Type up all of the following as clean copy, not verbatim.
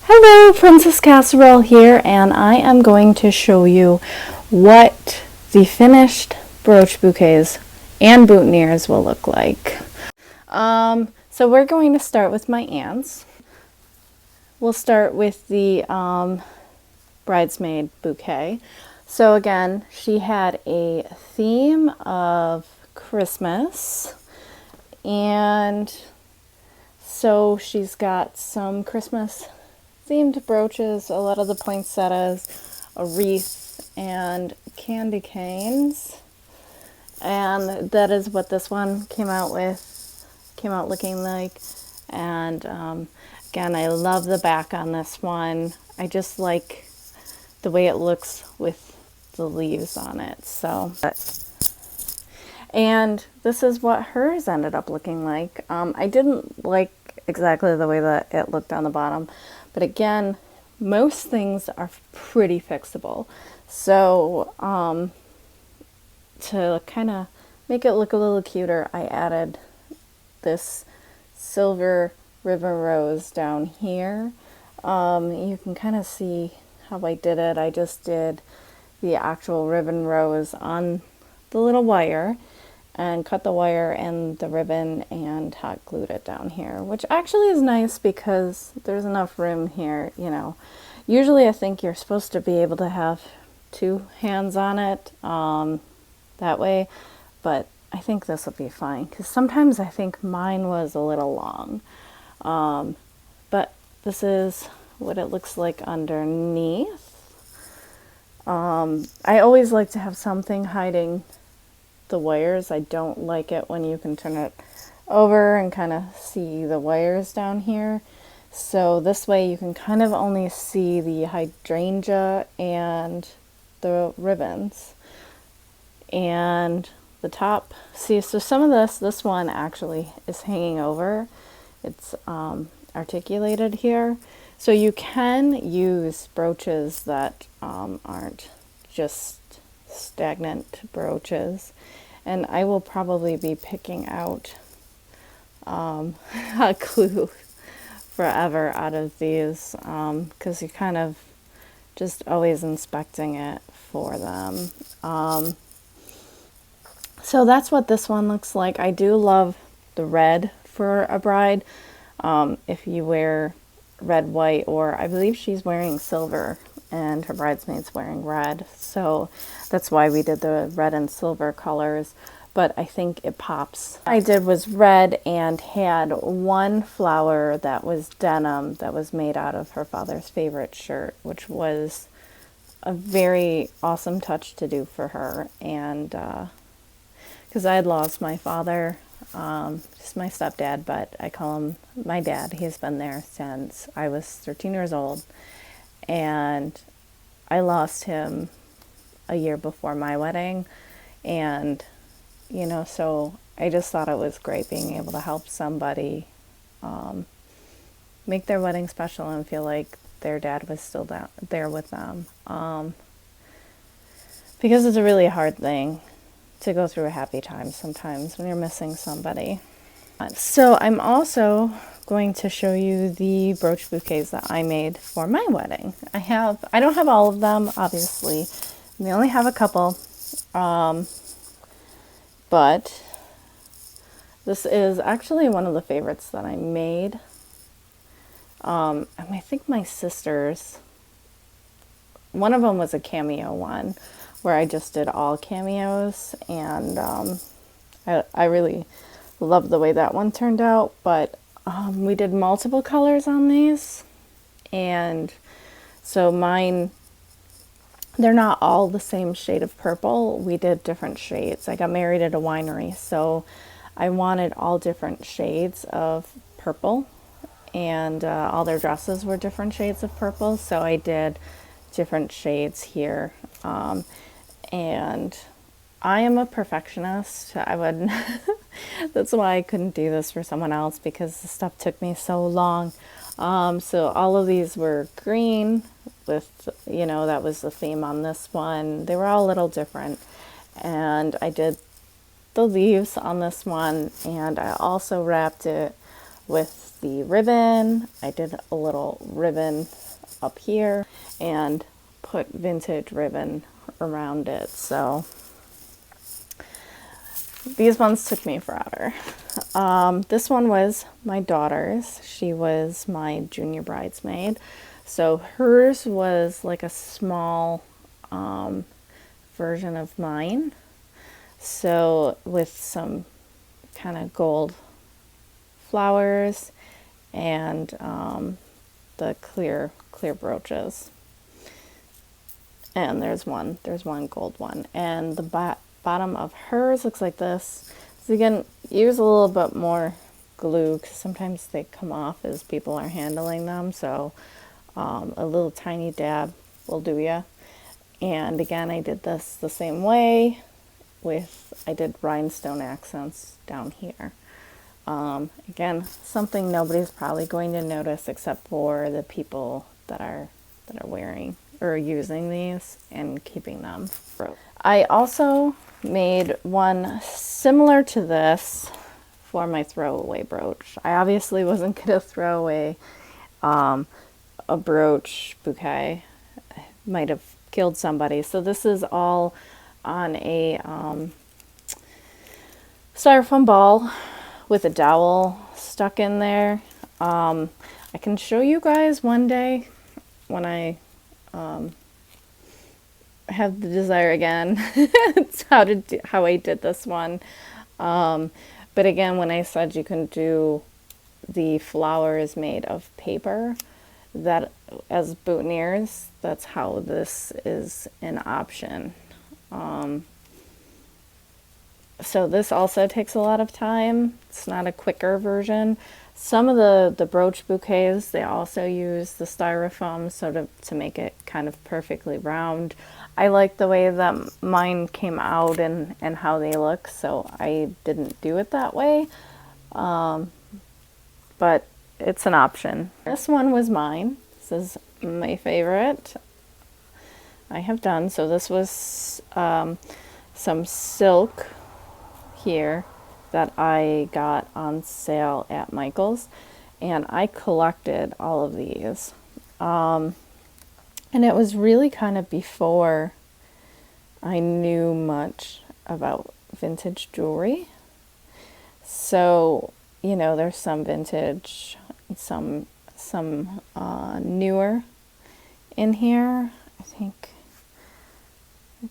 Hello, Princess Casserole here, and I am going to show you what the finished brooch bouquets and boutonnieres will look like. So we're going to start with my aunt's. We'll start with the bridesmaid bouquet. So again, she had a theme of Christmas, and so she's got some Christmas themed brooches, a lot of the poinsettias, a wreath, and candy canes. And that is what this one came out looking like. And again, I love the back on this one. I just like the way it looks with the leaves on it. So, and this is what hers ended up looking like. I didn't like exactly the way that it looked on the bottom, but again, most things are pretty fixable. So to kind of make it look a little cuter, I added this silver ribbon rose down here. You can kind of see how I did it. I just did the actual ribbon rose on the little wire and cut the wire and the ribbon and hot glued it down here, which actually is nice because there's enough room here, you know. Usually I think you're supposed to be able to have two hands on it that way, but I think this will be fine because sometimes I think mine was a little long. But this is what it looks like underneath. I always like to have something hiding the wires. I don't like it when you can turn it over and kind of see the wires down here. So this way you can kind of only see the hydrangea and the ribbons and the top. See, so some of this one actually is hanging over. It's articulated here. So you can use brooches that aren't just stagnant brooches, and I will probably be picking out hot glue forever out of these because you're kind of just always inspecting it for them. So that's what this one looks like. I do love the red for a bride. If you wear red, white, or I believe she's wearing silver and her bridesmaid's wearing red, so that's why we did the red and silver colors, but I think it pops. What I did was red and had one flower that was denim that was made out of her father's favorite shirt, which was a very awesome touch to do for her. And because I had lost my father, just my stepdad, but I call him my dad. He's been there since I was 13 years old, and I lost him a year before my wedding. And you know, so I just thought it was great being able to help somebody make their wedding special and feel like their dad was still there with them, because it's a really hard thing to go through a happy time sometimes when you're missing somebody. So I'm also going to show you the brooch bouquets that I made for my wedding. I don't have all of them, obviously. We only have a couple, but this is actually one of the favorites that I made. And I think my sister's, one of them was a cameo one where I just did all cameos, and I really love the way that one turned out. But we did multiple colors on these, and so mine, they're not all the same shade of purple. We did different shades. I got married at a winery, so I wanted all different shades of purple, and all their dresses were different shades of purple, so I did different shades here. And I am a perfectionist. I would that's why I couldn't do this for someone else, because the stuff took me so long. So all of these were green with, you know, that was the theme on this one. They were all a little different. And I did the leaves on this one, and I also wrapped it with the ribbon. I did a little ribbon up here and put vintage ribbon around it. So these ones took me forever. This one was my daughter's. She was my junior bridesmaid. So hers was like a small version of mine. So with some kind of gold flowers and the clear brooches. And there's one gold one. And the bottom of hers looks like this. So again, use a little bit more glue because sometimes they come off as people are handling them. So a little tiny dab will do ya. And again, I did this the same way I did rhinestone accents down here. Again, something nobody's probably going to notice except for the people that are wearing or using these and keeping them. I also made one similar to this for my throwaway brooch. I obviously wasn't going to throw away a brooch bouquet. Might have killed somebody. So this is all on a styrofoam ball with a dowel stuck in there. I can show you guys one day when I have the desire again. It's how I did this one. But again, when I said you can do the flowers made of paper, that as boutonnieres, that's how this is an option. So this also takes a lot of time. It's not a quicker version. Some of the brooch bouquets, they also use the styrofoam to make it kind of perfectly round. I like the way that mine came out and how they look, so I didn't do it that way. But it's an option. This one was mine. This is my favorite I have done. So this was some silk here that I got on sale at Michael's, and I collected all of these. And it was really kind of before I knew much about vintage jewelry. So, you know, there's some vintage, some newer in here. I think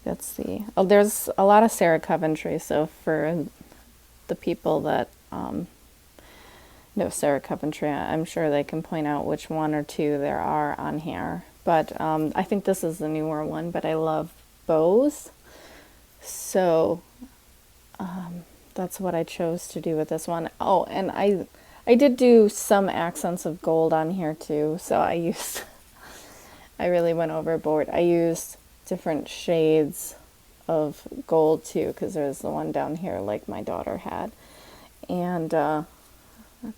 that's there's a lot of Sarah Coventry. So for the people that know Sarah Coventry, I'm sure they can point out which one or two there are on here. But I think this is the newer one, but I love bows. So that's what I chose to do with this one. Oh, and I did do some accents of gold on here too. So I really went overboard. I used different shades of gold too, because there's the one down here like my daughter had. And the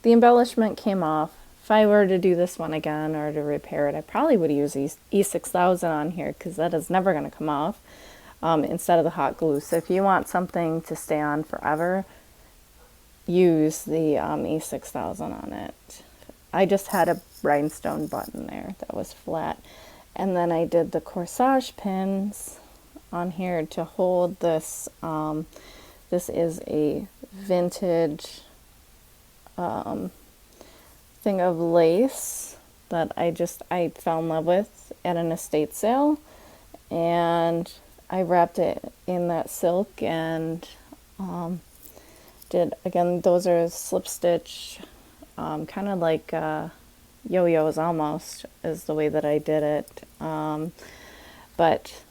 embellishment came off. If I were to do this one again or to repair it, I probably would use E6000 on here because that is never going to come off instead of the hot glue. So if you want something to stay on forever, use the E6000 on it. I just had a rhinestone button there that was flat. And then I did the corsage pins on here to hold this. This is a vintage thing of lace that I fell in love with at an estate sale, and I wrapped it in that silk and again, those are slip stitch, kind of like yo-yos almost is the way that I did it. But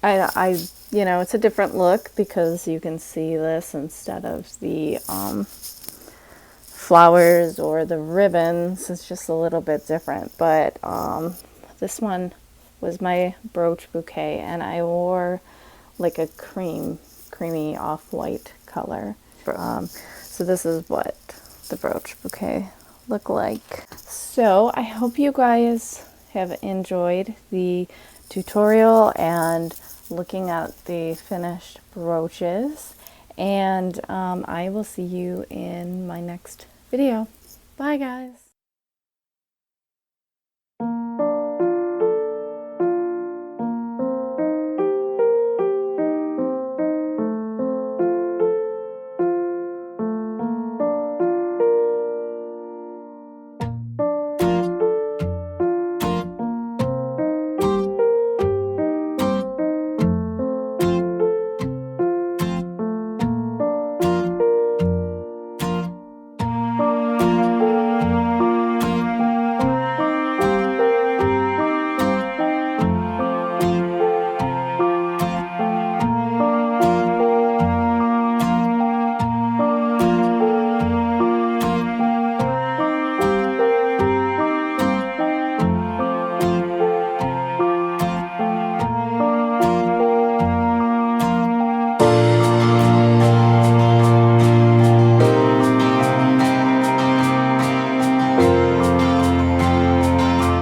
I you know, it's a different look because you can see this instead of the flowers or the ribbons. It's just a little bit different. But this one was my brooch bouquet, and I wore like a creamy off-white color. So this is what the brooch bouquet look like. So I hope you guys have enjoyed the tutorial and looking at the finished brooches, And I will see you in my next video. Bye, guys.